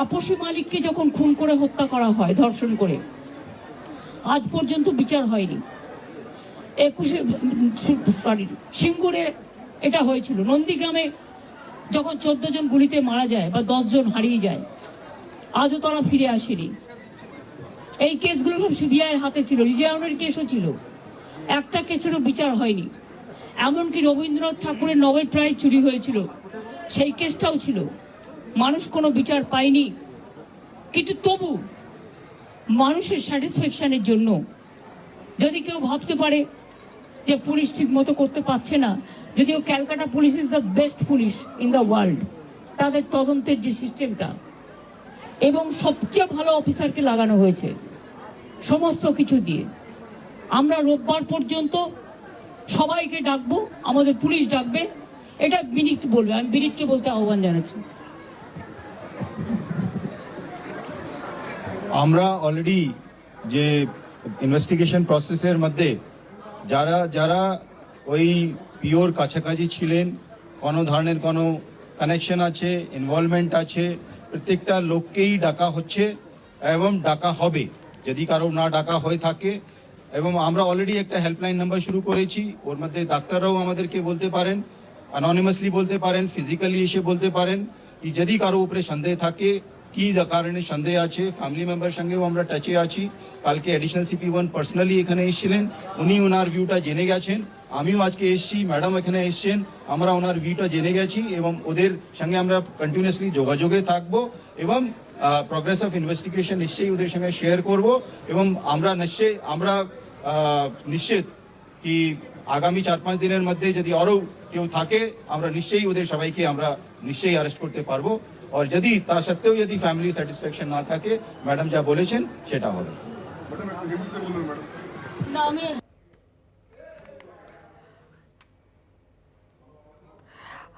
তাপসী মালিককে যখন খুন করে হত্যা করা হয় ধর্ষণ করে, আজ পর্যন্ত বিচার হয়নি। 21 সিঙ্গুরে এটা হয়েছিল, নন্দীগ্রামে যখন 14 জন গুলিতে মারা যায় বা 10 জন হারিয়ে যায়, আজও তারা ফিরে আসেনি। এই কেসগুলো সব সিবিআইয়ের হাতে ছিল, রিজার্ভের কেসও ছিল, একটা কেসেরও বিচার হয়নি। এমনকি রবীন্দ্রনাথ ঠাকুরের নোবেল প্রাইজ চুরি হয়েছিল, সেই কেসটাও ছিল, মানুষ কোনো বিচার পায়নি। কিন্তু তবু মানুষের স্যাটিসফ্যাকশনের জন্য যদি কেউ ভাবতে পারে যে পুলিশ ঠিক মতো করতে পারছে না, যদিও Calcutta police is the best police in the world, তাদের তদন্তের যে সিস্টেমটা এবং সবচেয়ে ভালো অফিসারকে লাগানো হয়েছে সমস্ত কিছু দিয়ে। আমরা রোববার পর্যন্ত সবাইকে ডাকবো, আমাদের পুলিশ ডাকবে, এটা বিনীত বলবে, আমি বিনীতকে বলতে আহ্বান জানাচ্ছি। আমরা অলরেডি যে ইনভেস্টিগেশন প্রসেসের মধ্যে যারা যারা ওই পিওর কাছাকাছি ছিলেন, কোনো ধরনের কোনো কানেকশন আছে, ইনভলভমেন্ট আছে, প্রত্যেকটা লোককেই ডাকা হচ্ছে এবং ডাকা হবে যদি কারো না ডাকা হয়ে থাকে। এবং আমরা অলরেডি একটা হেল্পলাইন নাম্বার শুরু করেছি, ওর মধ্যে ডাক্তাররাও আমাদেরকে বলতে পারেন, অ্যানোনিমাসলি বলতে পারেন, ফিজিক্যালি এসে বলতে পারেন কি যদি কারো উপরে সন্দেহ থাকে, কি কারণে সন্দেহ আছে। ফ্যামিলি মেম্বার সঙ্গেও আমরা টাচে আছি। কালকে অ্যাডিশনাল CP1 পার্সোনালি এখানে এসেছিলেন, উনি ওনার ভিউটা জেনে গেছেন। আমিও আজকে এসেছি, ম্যাডাম এখানে এসেছেন, আমরা ওনার ভিউটা জেনে গেছি এবং ওদের সঙ্গে আমরা কন্টিনিউয়াসলি যোগাযোগে থাকবো এবং প্রোগ্রেস অফ ইনভেস্টিগেশন নিশ্চয়ই ওদের সঙ্গে শেয়ার করব। এবং আমরা নিশ্চিত কি আগামী 4-5 দিনের মধ্যে যদি আরও কেউ থাকে, আমরা নিশ্চয়ই ওদের সবাইকে আমরা নিশ্চয়ই অ্যারেস্ট করতে পারবো। আর যদি তা সত্ত্বেও যদি ফ্যামিলি স্যাটিসফ্যাকশন না থাকে, ম্যাডাম যা বলেছেন সেটা হবে।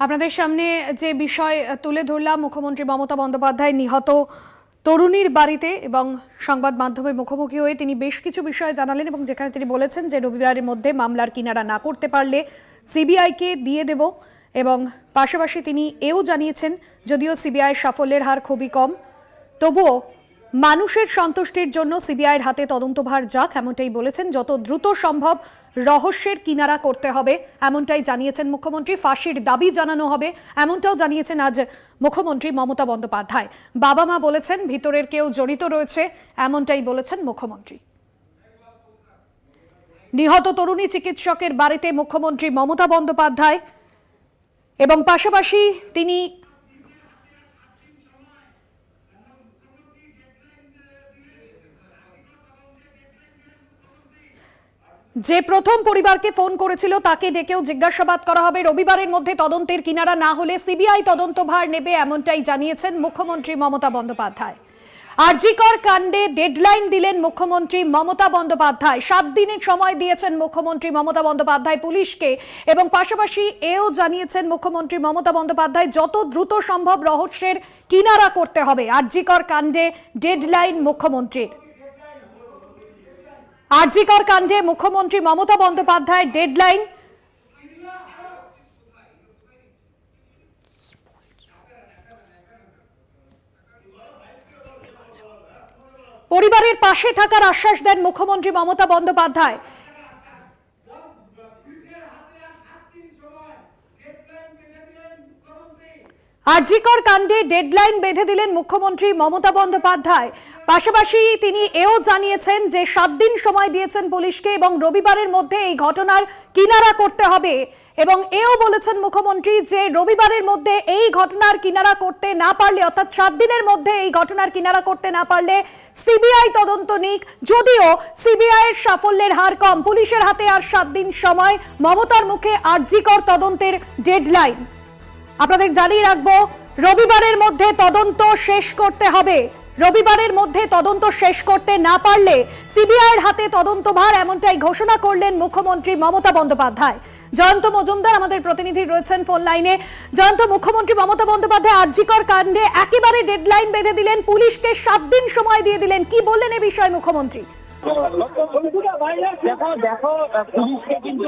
আপনাদের সামনে যে বিষয় তুলে ধরলাম, মুখ্যমন্ত্রী মমতা বন্দ্যোপাধ্যায় নিহত তরুণীর বাড়িতে এবং সংবাদ মাধ্যমের মুখোমুখি হয়ে তিনি বেশ কিছু বিষয় জানালেন এবং যেখানে তিনি বলেছেন যে রবিবারের মধ্যে মামলার কিনারা না করতে পারলে সিবিআইকে দিয়ে দেব। এবং পাশাপাশি তিনি এও জানিয়েছেন যদিও সিবিআইয়ের সাফল্যের হার খুবই কম, তবুও মানুষের সন্তুষ্টির জন্য সিবিআইয়ের হাতে তদন্তভার যাক, এমনটাই বলেছেন। যত দ্রুত সম্ভব রহস্যের কিনারা করতে হবে এমনটাই জানিয়েছেন মুখ্যমন্ত্রী। ফাঁসির দাবি জানানো হবে এমনটাও জানিয়েছেন আজ মুখ্যমন্ত্রী মমতা বন্দ্যোপাধ্যায়। বাবা মা বলেছেন ভিতরের কেউ জড়িত রয়েছে এমনটাই বলেছেন মুখ্যমন্ত্রী। নিহত তরুণী চিকিৎসকের বাড়িতে মুখ্যমন্ত্রী মমতা বন্দ্যোপাধ্যায় এবং পাশাপাশি তিনি যে প্রথম পরিবারকে ফোন করেছিল তাকে ডেকেও জিজ্ঞাসাবাদ করা হবে। রবিবারের মধ্যে তদন্তের কিনারা না হলে সিবিআই তদন্তভার নেবে এমনটাই জানিয়েছেন মুখ্যমন্ত্রী মমতা বন্দ্যোপাধ্যায়। আরজিকর কাণ্ডে ডেডলাইন দিলেন মুখ্যমন্ত্রী মমতা বন্দ্যোপাধ্যায়। 7 দিনের সময় দিয়েছেন মুখ্যমন্ত্রী মমতা বন্দ্যোপাধ্যায় পুলিশকে এবং পাশাপাশি এও জানিয়েছেন মুখ্যমন্ত্রী মমতা বন্দ্যোপাধ্যায় যত দ্রুত সম্ভব রহস্যের কিনারা করতে হবে। আরজিকর কাণ্ডে ডেডলাইন মুখ্যমন্ত্রীর। আরজিকর কাণ্ডে মুখ্যমন্ত্রী মমতা বন্দ্যোপাধ্যায় ডেডলাইন। পরিবারের পাশে থাকার আশ্বাস দেন মুখ্যমন্ত্রী মমতা বন্দ্যোপাধ্যায়। আরজিকর কাণ্ডে ডেডলাইন বেঁধে দিলেন মুখ্যমন্ত্রী মমতা বন্দ্যোপাধ্যায়। পাশাপাশি তিনি এও জানিয়েছেন যে 7 দিন সময় দিয়েছেন পুলিশকে এবং রবিবারের মধ্যে এই ঘটনার কিনারা করতে হবে। এবং এও বলেছেন মুখ্যমন্ত্রী যে রবিবারের মধ্যে এই ঘটনার কিনারা করতে না পারলে, অর্থাৎ 7 দিনের মধ্যে এই ঘটনার কিনারা করতে না পারলে সিবিআই তদন্ত নিক। যদিও সিবিআইয়ের সাফল্যের হার কম, পুলিশের হাতে আর 7 দিন সময়, মমতার মুখে আরজিকর তদন্তের ডেডলাইন। আপনাদের জানিয়ে রাখবো রবিবারের মধ্যে তদন্ত শেষ করতে হবে। রবিবারের মধ্যে তদন্ত শেষ করতে না পারলে সিবিআইয়ের হাতে তদন্তভার এমনটাই ঘোষণা করলেন মুখ্যমন্ত্রী মমতা বন্দ্যোপাধ্যায়। জয়ন্ত মজুমদার আমাদের প্রতিনিধি রয়েছেন ফোন লাইনে। জয়ন্ত, মুখ্যমন্ত্রী মমতা বন্দ্যোপাধ্যায় আরজিকর কাণ্ডে একেবারে ডেডলাইন বেঁধে দিলেন, পুলিশকে 7 দিন সময় দিয়ে দিলেন, কি বললেন এ বিষয়ে মুখ্যমন্ত্রী? দেখো পুলিশকে কিন্তু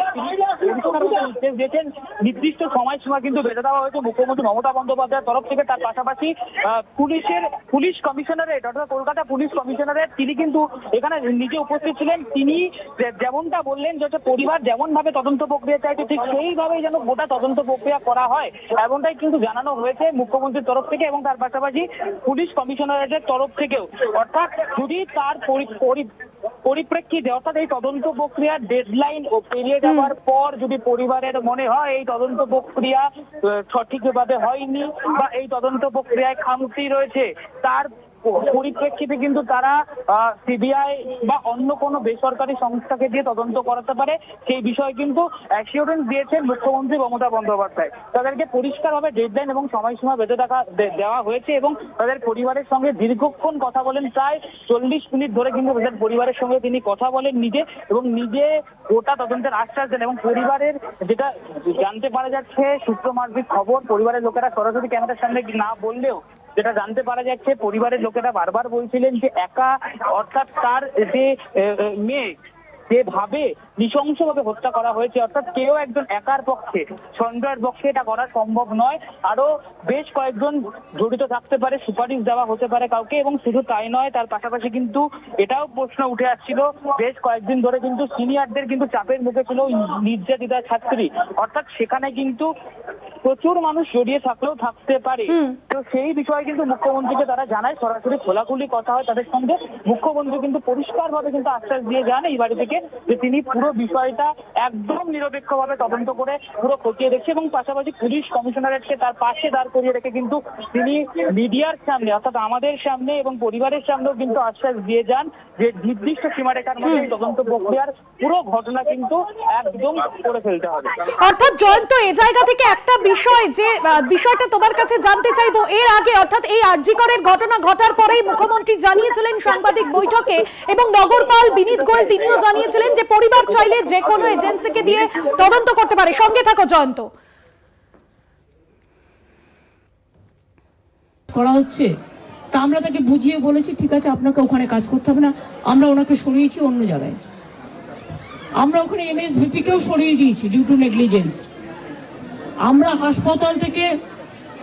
নির্দেশ দিয়েছেন, নির্দিষ্ট সময়সীমা কিন্তু বেঁধে দেওয়া হয়েছে মুখ্যমন্ত্রী মমতা বন্দ্যোপাধ্যায়ের তরফ থেকে। তার পাশাপাশি পুলিশ কমিশনারেট অর্থাৎ কলকাতা পুলিশ কমিশনারেট তিনি কিন্তু এখানে নিজে উপস্থিত ছিলেন। তিনি যেমনটা বললেন যে পরিবার যেমন ভাবে তদন্ত প্রক্রিয়া চাইছে ঠিক সেইভাবেই যেন গোটা তদন্ত প্রক্রিয়া করা হয়, এমনটাই কিন্তু জানানো হয়েছে মুখ্যমন্ত্রীর তরফ থেকে এবং তার পাশাপাশি পুলিশ কমিশনারেটের তরফ থেকেও। অর্থাৎ যদি তার পরিপ্রেক্ষিতে অর্থাৎ এই তদন্ত প্রক্রিয়ার ডেডলাইন ও পেরিয়ে যাওয়ার পর যদি পরিবারের মনে হয় এই তদন্ত প্রক্রিয়া সঠিকভাবে হয়নি বা এই তদন্ত প্রক্রিয়ায় খামতি রয়েছে, তার পরিপ্রেক্ষিতে কিন্তু তারা সিবিআই বা অন্য কোনো বেসরকারি সংস্থাকে দিয়ে তদন্ত করাতে পারে। সেই বিষয়ে কিন্তু অ্যাসিওরেন্স দিয়েছেন মুখ্যমন্ত্রী মমতা বন্দ্যোপাধ্যায়। তাদেরকে পরিষ্কারভাবে ডেডলাইন এবং সময়সীমা বেঁধে দেওয়া হয়েছে এবং তাদের পরিবারের সঙ্গে দীর্ঘক্ষণ কথা বলেন, প্রায় 40 মিনিট ধরে কিন্তু তাদের পরিবারের সঙ্গে তিনি কথা বলেন নিজে এবং নিজে গোটা তদন্তের আশ্বাস দেন। এবং পরিবারের যেটা জানতে পারা যাচ্ছে সূত্রমার্জিত খবর, পরিবারের লোকেরা সরাসরি ক্যামেরার সামনে না বললেও যেটা জানতে পারা যাচ্ছে পরিবারের লোকেরা বারবার বলছিলেন যে একা অর্থাৎ তার যে মেয়ে যেভাবে নৃশংসভাবে হত্যা করা হয়েছে, অর্থাৎ কেউ একজন একার পক্ষে সঞ্জয়ের পক্ষে এটা করা সম্ভব নয়, আরো বেশ কয়েকজন জড়িত থাকতে পারে, সুপারিশ দেওয়া হতে পারে কাউকে। এবং শুধু তাই নয়, তার পাশাপাশি কিন্তু এটাও প্রশ্ন উঠে আসছিল বেশ কয়েকদিন ধরে কিন্তু সিনিয়রদের কিন্তু চাপের মুখে ছিল নির্যাতিতা ছাত্রী, অর্থাৎ সেখানে কিন্তু প্রচুর মানুষ জড়িয়ে থাকলেও থাকতে পারে। তো সেই বিষয়ে কিন্তু মুখ্যমন্ত্রীকে তারা জানায়, সরাসরি খোলাখুলি কথা হয় তাদের সঙ্গে। মুখ্যমন্ত্রী কিন্তু পরিষ্কারভাবে কিন্তু আশ্বাস দিয়ে যান এই বাড়ি থেকে যে তিনি পুরো বিষয়টা একদম নিরপেক্ষভাবে তদন্ত করে পুরো খতিয়ে দেখছে এবং পাশাপাশি পুলিশ কমিশনারেটকে তার পাশে দাঁড় করিয়ে রেখে কিন্তু তিনি মিডিয়ার সামনে অর্থাৎ আমাদের সামনে এবং পরিবারের সামনেও কিন্তু আশ্বাস দিয়ে যান যে নির্দিষ্ট সীমারেখার মধ্যে তদন্ত প্রক্রিয়ার পুরো ঘটনা কিন্তু একদম করে ফেলতে হবে। অর্থাৎ জয়ন্ত, এই জায়গা থেকে একটা বিষয় যে বিষয়টা তোমার কাছে জানতে চাইবো, এর আগে অর্থাৎ এই আরজি করের ঘটনা ঘটার পরেই মুখ্যমন্ত্রী জানিয়েছিলেন সাংবাদিক বৈঠকে এবং নগরপাল বিনীত গোয়েল তিনিও জানিয়েছিলেন যে পরিবার চাইলে যে কোনো এজেন্সিকে দিয়ে তদন্ত করতে পারে। সঙ্গে থাকো জয়ন্ত। করা হচ্ছে তা আমরা তাকে বুঝিয়ে বলেছি ঠিক আছে আপনাকে ওখানে কাজ করতে হবে না, আমরা ওনাকে সরিয়েছি অন্য জায়গায়। আমরা ওখানে MSVP কেও সরিয়ে দিয়েছি ডিউ টু নেগলিজেন্স। আমরা হাসপাতাল থেকে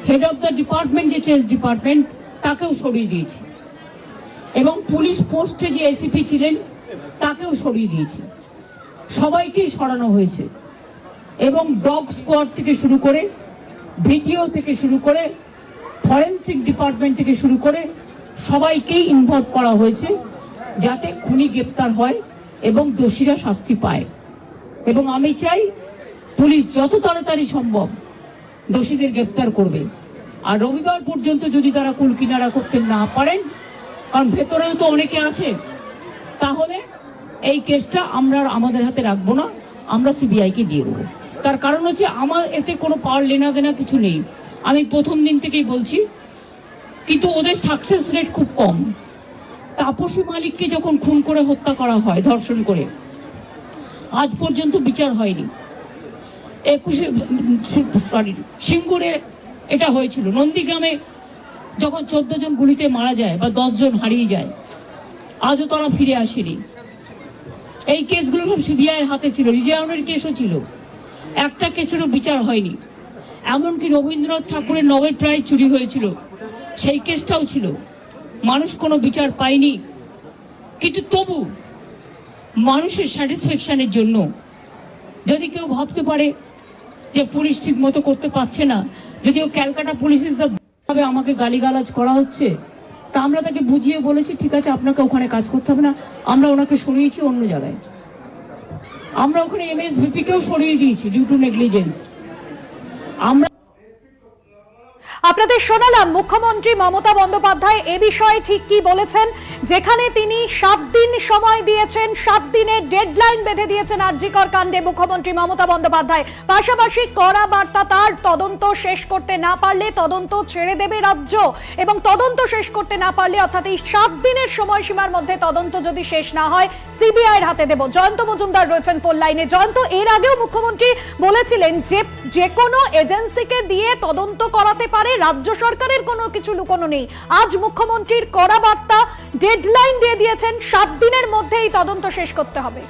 হেড অফ দ্য ডিপার্টমেন্ট যে চেস ডিপার্টমেন্ট তাকেও সরিয়ে দিয়েছি এবং পুলিশ পোস্টে যে ACP ছিলেন তাকেও সরিয়ে দিয়েছি, সবাইকেই সরানো হয়েছে। এবং ডগ স্কোয়াড থেকে শুরু করে ভিডিও থেকে শুরু করে ফরেন্সিক ডিপার্টমেন্ট থেকে শুরু করে সবাইকেই ইনভলভ করা হয়েছে যাতে খুনি গ্রেপ্তার হয় এবং দোষীরা শাস্তি পায়। এবং আমি চাই পুলিশ যত তাড়াতাড়ি সম্ভব দোষীদের গ্রেপ্তার করবে। আর রবিবার পর্যন্ত যদি তারা কুল কিনারা করতে না পারেন, কারণ ভেতরেও তো অনেকে আছে, তাহলে এই কেসটা আমরা আমাদের হাতে রাখবো না, আমরা সিবিআইকে দিয়ে দেবো। তার কারণ হচ্ছে আমার এতে কোনো পাওয়ার লেনা দেনা কিছু নেই, আমি প্রথম দিন থেকেই বলছি। কিন্তু ওদের সাকসেস রেট খুব কম। তাপসী মালিককে যখন খুন করে হত্যা করা হয় ধর্ষণ করে, আজ পর্যন্ত বিচার হয়নি। সিঙ্গুরে এটা হয়েছিল, নন্দীগ্রামে যখন 14 জন গুলিতে মারা যায় বা 10 জন হারিয়ে যায়, আজও তারা ফিরে আসেনি। এই কেসগুলো সব সিবিআইয়ের হাতে ছিল, রিজাউনের কেসও ছিল, একটা কেসেরও বিচার হয়নি। এমনকি রবীন্দ্রনাথ ঠাকুরের নোবেল প্রাইজ চুরি হয়েছিল, সেই কেসটাও ছিল, মানুষ কোনো বিচার পায়নি। কিন্তু তবু মানুষের স্যাটিসফ্যাকশনের জন্য যদি কেউ ভাবতে পারে যে পুলিশ ঠিক মতো করতে পারছে না, যদিও ক্যালকাটা পুলিশের ভাবে আমাকে গালিগালাজ করা হচ্ছে, তা আমরা তাকে বুঝিয়ে বলেছি ঠিক আছে আপনাকে ওখানে কাজ করতে হবে না, আমরা ওনাকে সরিয়েছি অন্য জায়গায়। আমরা ওখানে MSVP কেও সরিয়ে দিয়েছি ডিউ টু নেগলিজেন্স। আমরা আপনাদের শোনালাম মুখ্যমন্ত্রী মমতা বন্দ্যোপাধ্যায় এ বিষয়ে ঠিক কি বলেছেন, যেখানে তিনি 7 দিন সময় দিয়েছেন, 7 দিনের ডেডলাইন বেঁধে দিয়েছেন আরজি কর কাণ্ডে মুখ্যমন্ত্রী মমতা বন্দ্যোপাধ্যায়। পাশাপাশি কড়া বার্তা তার, তদন্ত শেষ করতে না পারলে তদন্ত ছেড়ে দেবে রাজ্য এবং তদন্ত শেষ করতে না পারলে অর্থাৎ এই 7 দিনের সময়সীমার মধ্যে তদন্ত যদি শেষ না হয় সিবিআইয়ের হাতে দেব। জয়ন্ত মজুমদার রয়েছেন ফোন লাইনে। জয়ন্ত, এর আগেও মুখ্যমন্ত্রী বলেছিলেন যে কোনো এজেন্সিকে দিয়ে তদন্ত করাতে পারে রাজ্য সরকারের কোনো কিছু লুকোনো নেই। আজ মুখ্যমন্ত্রীর কড়া বার্তা, ডেডলাইন দিয়ে দিয়েছেন, 7 দিনের মধ্যে এই তদন্ত শেষ করতে হবে।